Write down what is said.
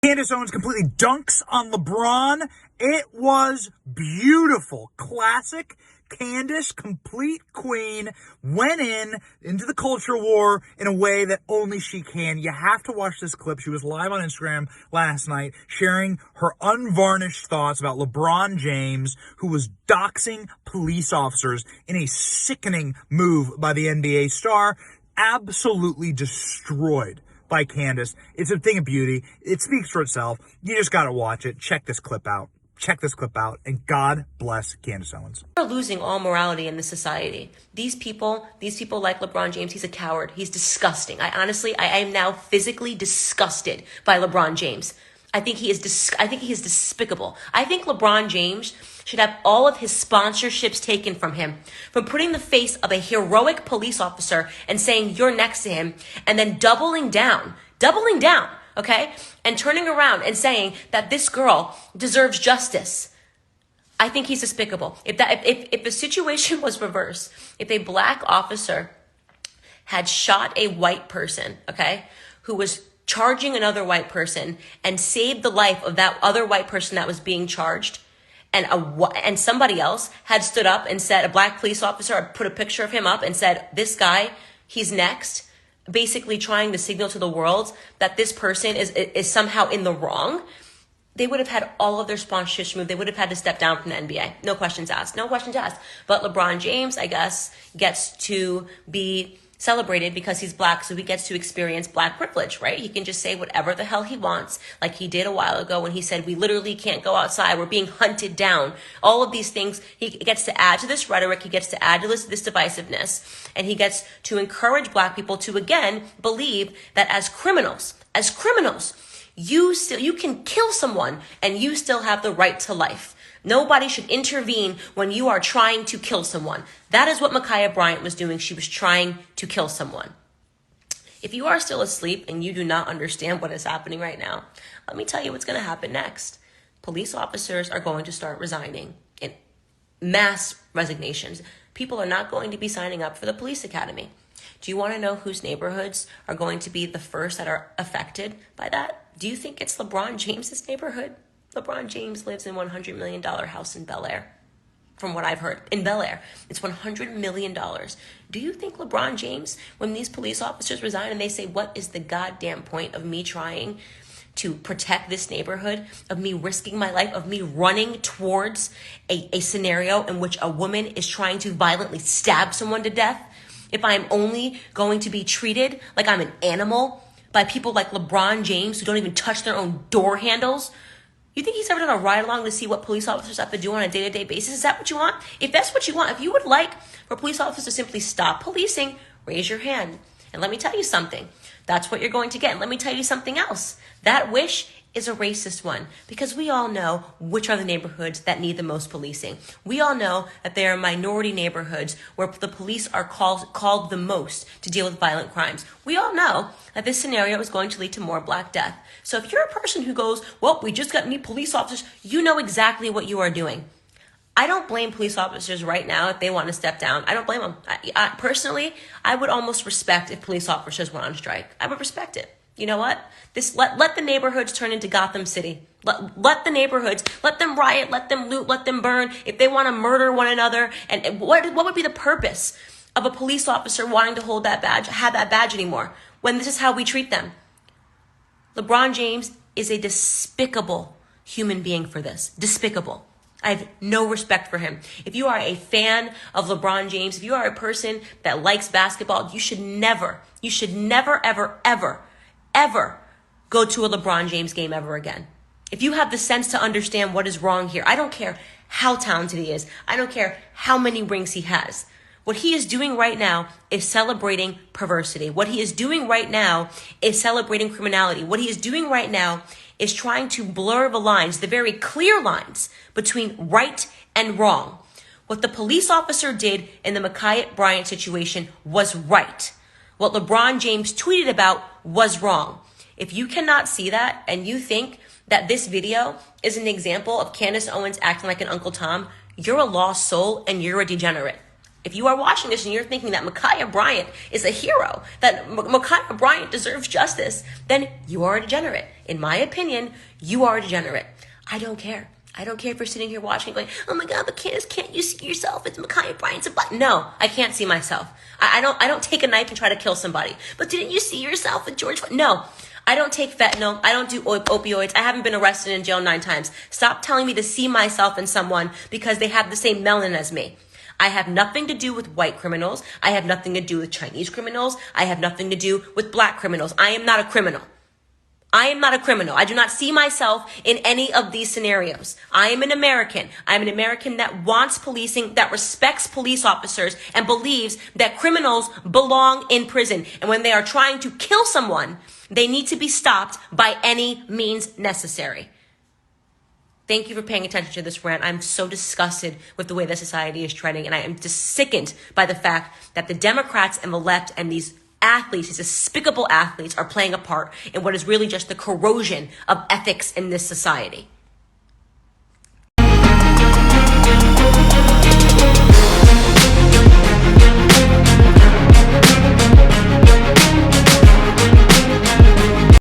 Candace Owens completely dunks on LeBron. It was beautiful. Classic. Candace, complete queen, went into the culture war in a way that only she can. You have to watch this clip. She was live on Instagram last night sharing her unvarnished thoughts about LeBron James, who was doxing police officers in a sickening move by the NBA star. Absolutely destroyed by Candace. It's a thing of beauty. It speaks for itself. You just got to watch it. Check this clip out. And God bless Candace Owens. We're losing all morality in this society. These people like LeBron James, he's a coward. He's disgusting. I am now physically disgusted by LeBron James. I think he is despicable. I think LeBron James should have all of his sponsorships taken from him for putting the face of a heroic police officer and saying you're next to him, and then doubling down, okay? And turning around and saying that this girl deserves justice. I think he's despicable. If the situation was reversed, if a black officer had shot a white person, okay, who was charging another white person and saved the life of that other white person that was being charged, and somebody else had stood up and said, a black police officer had put a picture of him up and said, this guy, he's next, basically trying to signal to the world that this person is somehow in the wrong, they would have had all of their sponsorships removed. They would have had to step down from the NBA. No questions asked. But LeBron James, I guess, gets to be celebrated because he's black, so he gets to experience black privilege, right? He can just say whatever the hell he wants, like he did a while ago when he said, we literally can't go outside, we're being hunted down. All of these things, he gets to add to this rhetoric, he gets to add to this divisiveness, and he gets to encourage black people to, again, believe that as criminals, you can kill someone and you still have the right to life. Nobody should intervene when you are trying to kill someone. That is what Ma'Khia Bryant was doing. She was trying to kill someone. If you are still asleep and you do not understand what is happening right now, let me tell you what's going to happen next. Police officers are going to start resigning in mass resignations. People are not going to be signing up for the police academy. Do you want to know whose neighborhoods are going to be the first that are affected by that? Do you think it's LeBron James's neighborhood? LeBron James lives in a $100 million house in Bel Air. From what I've heard, in Bel Air, it's $100 million. Do you think LeBron James, when these police officers resign and they say, what is the goddamn point of me trying to protect this neighborhood, of me risking my life, of me running towards a scenario in which a woman is trying to violently stab someone to death, if I'm only going to be treated like I'm an animal by people like LeBron James who don't even touch their own door handles? You think he's ever done a ride along to see what police officers have to do on a day-to-day basis? Is that what you want? If that's what you want, if you would like for police officers to simply stop policing, raise your hand. And let me tell you something. That's what you're going to get. And let me tell you something else. That wish is a racist one, because we all know which are the neighborhoods that need the most policing. We all know that there are minority neighborhoods where the police are called the most to deal with violent crimes. We all know that this scenario is going to lead to more Black death. So if you're a person who goes, well, we just got new police officers, you know exactly what you are doing. I don't blame police officers right now if they want to step down. I don't blame them. Personally, I would almost respect if police officers went on strike. I would respect it. You know what? Let the neighborhoods turn into Gotham City. Let the neighborhoods, let them riot, let them loot, let them burn. If they want to murder one another, and what would be the purpose of a police officer wanting to hold that badge, have that badge anymore, when this is how we treat them? LeBron James is a despicable human being for this. Despicable. I have no respect for him. If you are a fan of LeBron James, if you are a person that likes basketball, you should never, ever go to a LeBron James game ever again. If you have the sense to understand what is wrong here, I don't care how talented he is. I don't care how many rings he has. What he is doing right now is celebrating perversity. What he is doing right now is celebrating criminality. What he is doing right now is trying to blur the lines, the very clear lines between right and wrong. What the police officer did in the Ma'Khia Bryant situation was right. What LeBron James tweeted about was wrong. If you cannot see that and you think that this video is an example of Candace Owens acting like an Uncle Tom, you're a lost soul and you're a degenerate. If you are watching this and you're thinking that Ma'Khia Bryant is a hero, that Ma'Khia Bryant deserves justice, then you are a degenerate. In my opinion, you are a degenerate. I don't care. I don't care if you're sitting here watching going, oh my God, but Candace, can't you see yourself? It's Ma'Khia Bryant's a black. No, I can't see myself. I don't take a knife and try to kill somebody. But didn't you see yourself with George? No, I don't take fentanyl. I don't do opioids. I haven't been arrested in jail 9 times. Stop telling me to see myself in someone because they have the same melanin as me. I have nothing to do with white criminals. I have nothing to do with Chinese criminals. I have nothing to do with black criminals. I am not a criminal. I am not a criminal. I do not see myself in any of these scenarios. I am an American. I am an American that wants policing, that respects police officers, and believes that criminals belong in prison. And when they are trying to kill someone, they need to be stopped by any means necessary. Thank you for paying attention to this rant. I'm so disgusted with the way that society is trending, and I am just sickened by the fact that the Democrats and the left and these athletes, these despicable athletes, are playing a part in what is really just the corrosion of ethics in this society.